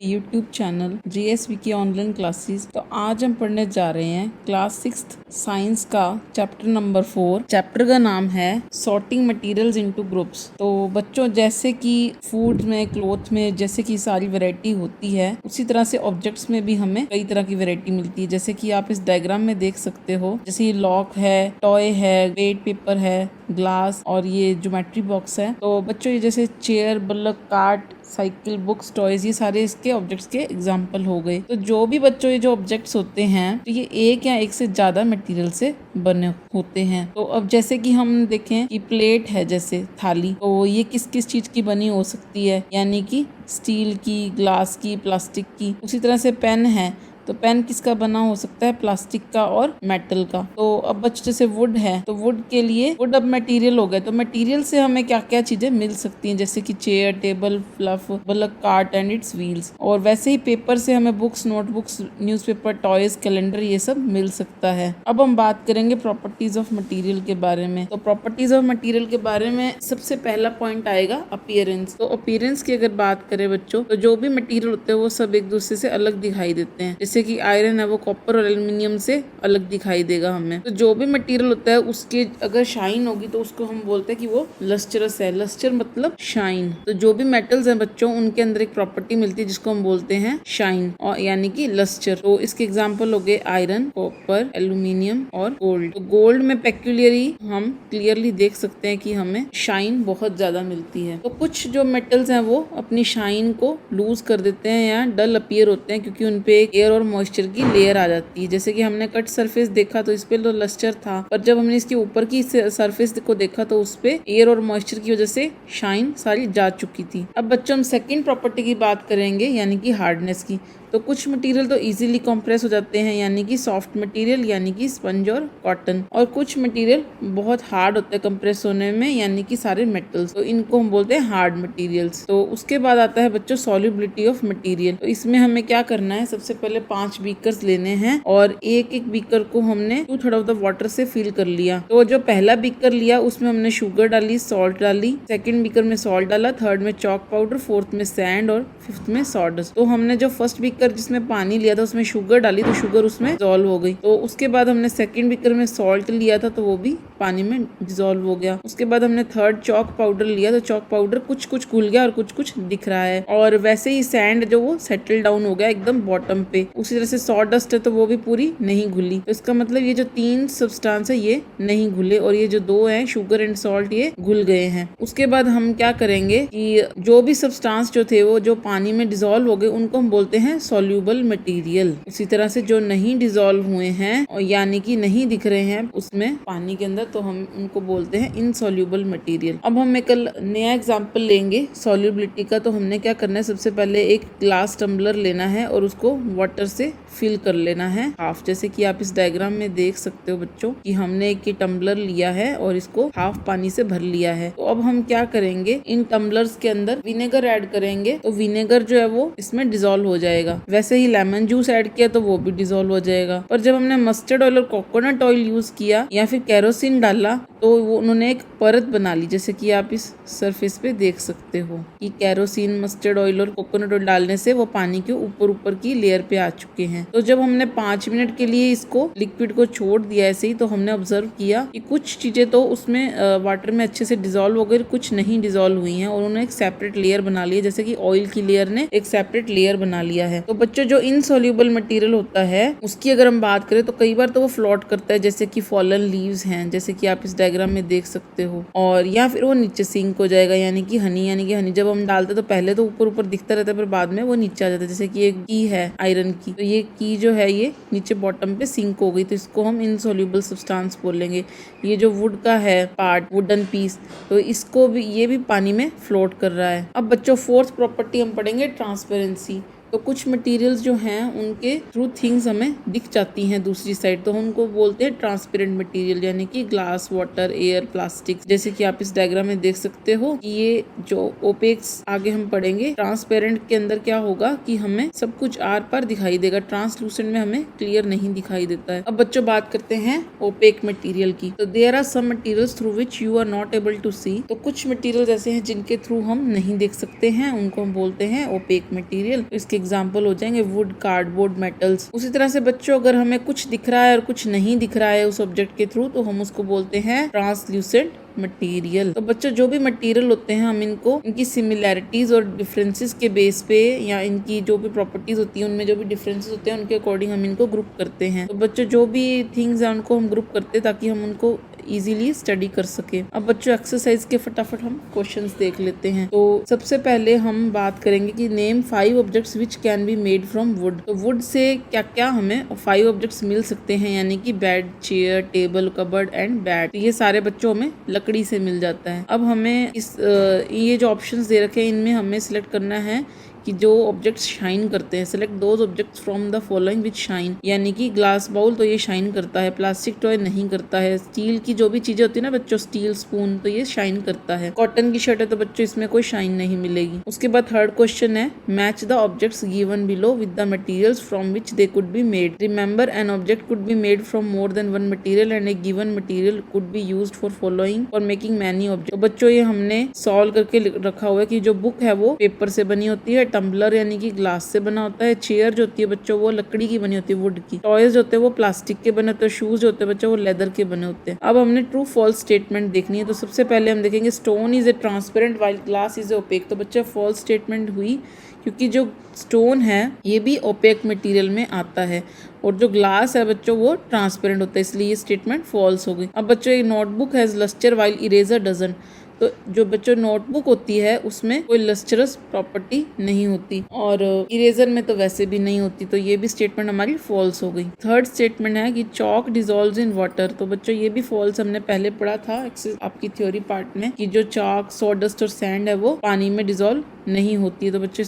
YouTube channel GSV की online classes. तो आज हम पढ़ने जा रहे हैं क्लास 6 साइंस का चैप्टर नंबर 4। चैप्टर का नाम है सॉर्टिंग मटेरियल्स इनटू ग्रुप्स। तो बच्चों, जैसे कि फूड में, क्लोथ में जैसे कि सारी वैरायटी होती है, उसी तरह से ऑब्जेक्ट्स में भी हमें कई तरह की वैरायटी मिलती है। जैसे कि आप इस डायग्राम में देख सकते हो, जैसे ये लॉक है, टॉय है, वेट पेपर है, ग्लास और ये ज्योमेट्री बॉक्स है। तो बच्चों, ये जैसे chair, bulb, cart, cycle, books, toys, ये सारे इसके ऑब्जेक्ट्स के एग्जाम्पल हो गए। तो जो भी बच्चों ये जो ऑब्जेक्ट्स होते हैं, तो ये एक या एक से ज्यादा मटेरियल से बने होते हैं। तो अब जैसे कि हम देखें कि प्लेट है, जैसे थाली, तो ये किस किस चीज की बनी हो सकती है, यानी कि स्टील की, ग्लास की, प्लास्टिक की। उसी तरह से पेन है, तो पेन किसका बना हो सकता है, प्लास्टिक का और मेटल का। तो अब बच्चे जैसे वुड है, तो वुड के लिए वुड अब मटेरियल हो गए। तो मटेरियल से हमें क्या क्या चीजें मिल सकती हैं, जैसे कि chair, table, fluff, bulk, cart and it's wheels. और वैसे ही पेपर से हमें books, notebooks, newspaper, toys, calendar, ये सब मिल सकता है। अब हम बात करेंगे प्रॉपर्टीज ऑफ मटेरियल के बारे में। तो प्रॉपर्टीज ऑफ मटेरियल के बारे में सबसे पहला पॉइंट आएगा अपीयरेंस। तो अपीयरेंस की अगर बात करें बच्चों, तो जो भी मटेरियल होते हैं वो सब एक दूसरे से अलग दिखाई देते हैं। जैसे कि आयरन है, वो कॉपर और एल्युमिनियम से अलग दिखाई देगा हमें। तो जो भी मटेरियल होता है उसके अगर शाइन होगी तो उसको हम बोलते हैं कि वो लस्टरस है। लस्टर मतलब शाइन। तो जो भी मेटल्स हैं बच्चों, उनके अंदर एक प्रॉपर्टी मिलती है जिसको हम बोलते हैं शाइन, और यानी कि लस्टर। तो इसके एग्जाम्पल हो गए आयरन, कॉपर, एल्युमिनियम और गोल्ड। तो गोल्ड में पेक्यूलियरी हम क्लियरली देख सकते हैं कि हमें शाइन बहुत ज्यादा मिलती है। तो कुछ जो मेटल्स हैं वो अपनी शाइन को लूज कर देते हैं या डल अपीयर होते हैं, क्योंकि उनपे एक एयर और मॉइस्चर की लेयर आ जाती है। जैसे कि हमने कट सरफेस देखा तो इस पे तो लस्टर था, पर जब हमने इसके ऊपर की सरफेस को देखा तो उस पे एयर और मॉइस्चर की वजह से शाइन सारी जा चुकी थी। अब बच्चों, हम सेकंड प्रॉपर्टी की बात करेंगे, यानी कि हार्डनेस की। तो कुछ मटेरियल तो इजीली कंप्रेस हो जाते हैं, यानी कि सॉफ्ट मटेरियल, यानी कि स्पंज और कॉटन। और कुछ मटेरियल बहुत हार्ड होते हैं कंप्रेस होने में, यानी कि सारे मेटल्स। तो इनको हम बोलते हैं हार्ड मटेरियल्स। तो उसके बाद आता है बच्चों सॉल्युबिलिटी ऑफ मटेरियल। तो इसमें हमें क्या करना है, सबसे पहले 5 बीकर्स लेने हैं और एक एक बीकर को हमने 2/3 ऑफ द वाटर से फिल कर लिया। तो जो पहला बीकर लिया उसमें हमने शुगर डाली, सॉल्ट डाली, सेकंड बीकर में सॉल्ट डाला, थर्ड में चॉक पाउडर, फोर्थ में सैंड और फिफ्थ में सॉडस्ट। तो हमने जो फर्स्ट बीकर जिसमें पानी लिया था उसमें शुगर डाली, तो शुगर उसमें डिसॉल्व हो गई। तो उसके बाद हमने सेकंड बीकर में सॉल्ट लिया था, तो वो भी पानी में डिसॉल्व हो गया। उसके बाद हमने थर्ड चॉक पाउडर लिया, तो चॉक पाउडर कुछ कुछ घुल गया और कुछ कुछ दिख रहा है। और वैसे ही सैंड जो वो सेटल डाउन हो गया एकदम बॉटम पे। उसी तरह से सॉडस्ट है, तो वो भी पूरी नहीं घुली। तो इसका मतलब ये जो 3 सब्सटेंस है ये नहीं घुले, और ये जो 2 है, शुगर एंड सॉल्ट, ये घुल गए हैं। उसके बाद हम क्या करेंगे कि जो भी सब्सटेंस जो थे वो जो पानी में डिसॉल्व हो गए उनको हम बोलते हैं सॉल्यूबल मटेरियल। उसी तरह से जो नहीं डिसॉल्व हुए हैं और यानी कि नहीं दिख रहे हैं उसमें पानी के अंदर, तो हम उनको बोलते हैं इनसॉल्यूबल मटेरियल। अब हम एक नया एग्जांपल लेंगे सॉल्युबिलिटी का। तो हमने क्या करना है, सबसे पहले एक ग्लास टम्बलर लेना है और उसको वाटर से फिल कर लेना है हाफ। जैसे कि आप इस डायग्राम में देख सकते हो बच्चों कि हमने एक टम्बलर लिया है और इसको हाफ पानी से भर लिया है। तो अब हम क्या करेंगे, इन टम्बलर्स के अंदर विनेगर ऐड करेंगे। तो विनेगर जो है वो इसमें डिसॉल्व हो जाएगा। वैसे ही लेमन जूस ऐड किया तो वो भी डिसॉल्व हो जाएगा। पर जब हमने मस्टर्ड ऑयल और कोकोनट ऑयल यूज किया या फिर केरोसिन डाला, तो वो उन्होंने एक परत बना ली। जैसे कि आप इस सरफेस पे देख सकते हो कि केरोसिन, मस्टर्ड ऑयल और कोकोनट ऑयल डालने से वो पानी के ऊपर ऊपर की लेयर पे आ चुके हैं। तो जब हमने 5 मिनट के लिए इसको लिक्विड को छोड़ दिया ऐसे ही, तो हमने ऑब्जर्व किया कि कुछ चीजें तो उसमें वाटर में अच्छे से डिसॉल्व हो गई, कुछ नहीं डिसॉल्व हुई हैं और उन्होंने एक सेपरेट लेयर बना ली है। जैसे कि ऑयल की लेयर ने एक सेपरेट लेयर बना लिया है। तो बच्चों, जो इनसॉल्युबल मटेरियल होता है उसकी अगर हम बात करें तो कई बार तो वो फ्लोट करता है, जैसे कि फॉलन लीव्स हैं, जैसे कि आप इस डायग्राम में देख सकते हो। और या फिर वो नीचे सिंक हो जाएगा, यानी कि हनी जब हम डालते तो पहले तो ऊपर ऊपर दिखता रहता है, पर बाद में वो नीचे आ जाता है। जैसे कि एक की है आयरन की, तो ये की जो है ये नीचे बॉटम पे सिंक हो गई, तो इसको हम इनसॉल्युबल सब्सटेंस बोलेंगे। ये जो वुड का है पार्ट, वुडन पीस, तो इसको भी, ये भी पानी में फ्लोट कर रहा है। अब बच्चों, फोर्थ प्रॉपर्टी हम पढ़ेंगे ट्रांसपेरेंसी। तो कुछ मटेरियल्स जो हैं उनके थ्रू थिंग्स हमें दिख जाती हैं दूसरी साइड, तो हम उनको बोलते हैं ट्रांसपेरेंट मटेरियल, यानी कि ग्लास, वाटर, एयर, प्लास्टिक। जैसे कि आप इस डायग्राम में देख सकते हो कि ये जो ओपेक्स आगे हम पढ़ेंगे। ट्रांसपेरेंट के अंदर क्या होगा कि हमें सब कुछ आर पार दिखाई देगा, ट्रांसलूसेंट में हमें क्लियर नहीं दिखाई देता है। अब बच्चों, बात करते हैं ओपेक मटेरियल की। तो there are some materials through which you are not able to see. तो कुछ मटेरियल ऐसे हैं जिनके थ्रू हम नहीं देख सकते हैं, उनको हम बोलते हैं ओपेक मटेरियल। इसके एग्जाम्पल हो जाएंगे वुड, कार्डबोर्ड, मेटल्स। उसी तरह से बच्चों अगर हमें कुछ दिख रहा है और कुछ नहीं दिख रहा है उस ऑब्जेक्ट के थ्रू तो हम उसको बोलते हैं ट्रांसल्यूसेंट मटेरियल। तो बच्चों जो भी मटेरियल होते हैं हम इनको इनकी सिमिलैरिटीज और डिफरेंसेस के बेस पे या इनकी जो भी प्रॉपर्टीज होती है उनमें जो भी डिफरेंसेस होते हैं उनके अकॉर्डिंग हम इनको ग्रुप करते हैं। तो बच्चों जो भी थिंग्स हैं उनको हम ग्रुप करते हैं ताकि हम उनको इजीली स्टडी कर सके। अब बच्चों एक्सरसाइज के फटाफट हम क्वेश्चंस देख लेते हैं। तो सबसे पहले हम बात करेंगे कि name 5 objects which can be made from would. तो वुड से क्या क्या हमें 5 ऑब्जेक्ट्स मिल सकते हैं, यानी कि bed, chair, table, cupboard and bat. ये सारे बच्चों हमें लकड़ी से मिल जाता है। अब हमें ये जो ऑप्शंस दे रखे हैं इनमें हमें सिलेक्ट करना है कि जो ऑब्जेक्ट्स शाइन करते हैं। Select those objects from the following which shine, यानी कि ग्लास बाउल तो ये शाइन करता है, प्लास्टिक टॉय नहीं करता है, स्टील की जो भी चीजें होती है ना बच्चों, स्टील स्पून, तो ये शाइन करता है। कॉटन की शर्ट है तो बच्चों इसमें कोई शाइन नहीं मिलेगी। उसके बाद थर्ड क्वेश्चन है match the objects given below with the materials from which they could be made. Remember an object could be made from more than one material and A given material could be used for following for making many object. तो बच्चों ये हमने solve करके रखा हुआ है कि जो बुक है वो पेपर से बनी होती है, टम्बलर यानी कि ग्लास से बना होता है, चेयर जो होती है बच्चों वो लकड़ी की बनी होती है, वुड की, टॉयज होते हैं वो प्लास्टिक के बने होते हैं, शूज जो होते हैं बच्चों वो लेदर के बने होते हैं। अब हमने ट्रू फॉल्स स्टेटमेंट देखनी है। तो सबसे पहले हम देखेंगे stone is a transparent while glass is a opaque. तो बच्चों फॉल्स स्टेटमेंट हुई क्योंकि जो स्टोन है ये भी ओपेक मटेरियल में आता है और जो ग्लास है बच्चों वो ट्रांसपेरेंट होता है, इसलिए ये स्टेटमेंट फॉल्स हो गई। अब बच्चों ये notebook has lustre while eraser doesn't. तो जो बच्चों नोटबुक होती है उसमें कोई लस्टरस प्रॉपर्टी नहीं होती और इरेजर में तो वैसे भी नहीं होती, तो ये भी स्टेटमेंट हमारी फॉल्स हो गई। थर्ड स्टेटमेंट है कि चॉक डिजोल्व्स इन वाटर। तो बच्चों ये भी फॉल्स हमने पहले पढ़ा था आपकी थ्योरी पार्ट में कि जो चॉक, सॉडस्ट और सैंड है वो पानी में डिजोल्व नहीं होती है, तो बच्चों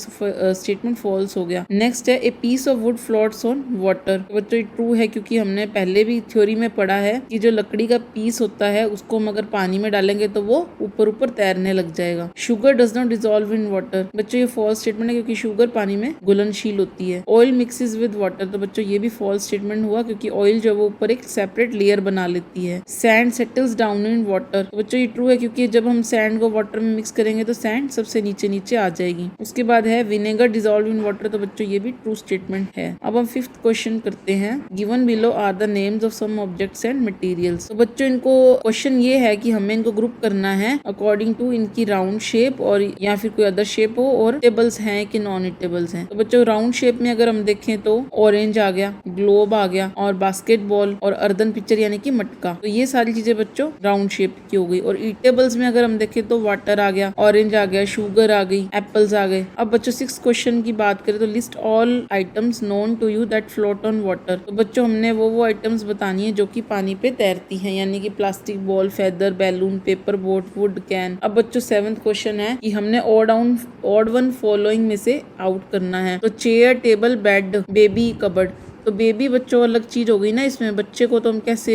स्टेटमेंट फॉल्स हो गया। नेक्स्ट है a piece of wood floats on water. तो बच्चों ये ट्रू है क्योंकि हमने पहले भी थ्योरी में पढ़ा है कि जो लकड़ी का पीस होता है उसको हम अगर पानी में डालेंगे तो वो ऊपर तैरने लग जाएगा। Sugar does not dissolve in water. बच्चों ये फॉल्स स्टेटमेंट है क्योंकि शुगर पानी में घुलनशील होती है। Oil mixes with water. तो बच्चों ये भी फॉल्स स्टेटमेंट हुआ क्योंकि ऑयल जो है वो ऊपर एक सेपरेट लेयर बना लेती है। Sand settles down in water. तो बच्चों ये ट्रू है क्योंकि जब हम सैंड को वाटर में मिक्स करेंगे तो सैंड सबसे नीचे आ जाएगी। उसके बाद है विनेगर डिजोल्व इन वाटर। तो बच्चों ये भी ट्रू स्टेटमेंट है। अब हम फिफ्थ क्वेश्चन करते हैं। Given below are the names of some objects and materials. तो बच्चों इनको क्वेश्चन ये है कि हमें इनको ग्रुप करना है अकॉर्डिंग टू इनकी राउंड शेप और या फिर कोई अदर शेप हो और टेबल्स हैं कि नॉन टेबल्स हैं। तो बच्चों राउंड शेप में अगर हम देखें तो ऑरेंज आ गया, ग्लोब आ गया और बास्केटबॉल और अर्दन पिक्चर यानी कि मटका। तो ये सारी चीजें बच्चों राउंड शेप की हो गई। और ईटेबल्स में अगर हम देखें तो वाटर आ गया, ऑरेंज आ गया, शुगर आ गई, एप्पल्स आ गए। अब बच्चों 6 क्वेश्चन की बात करें तो list all items known to you that float on water. तो बच्चों हमने वो आइटम्स बतानी है जो कि पानी पे तैरती हैं, यानी कि plastic ball, feather, balloon, paper boat, would can. अब बच्चों 7th क्वेश्चन है कि हमने ऑड वन फॉलोइंग में से आउट करना है। तो chair, table, bed, baby, cupboard. तो बेबी बच्चों अलग चीज हो गई ना, इसमें बच्चे को तो हम कैसे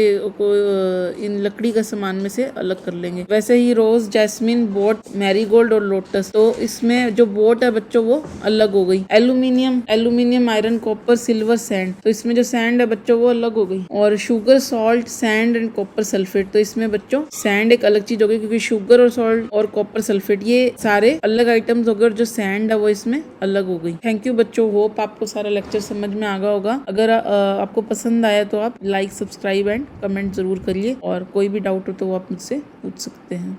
इन लकड़ी का सामान में से अलग कर लेंगे। वैसे ही रोज, जैस्मिन, बोट, मैरीगोल्ड और लोटस। तो इसमें जो बोट है बच्चों वो अलग हो गई। Aluminium, iron, copper, silver, sand. तो इसमें जो सैंड है बच्चों वो अलग हो गई। और sugar, salt, sand and copper sulphate. तो इसमें बच्चों सैंड एक अलग चीज हो गई क्योंकि शुगर और सॉल्ट और कॉपर सल्फेट ये सारे अलग आइटम्स हो गए और जो सैंड है वो इसमें अलग हो गई। थैंक यू बच्चों, होप आपको सारा लेक्चर समझ में आ गया होगा। अगर आपको पसंद आया तो आप लाइक, सब्सक्राइब एंड कमेंट जरूर करिए और कोई भी डाउट हो तो वो आप मुझसे पूछ सकते हैं।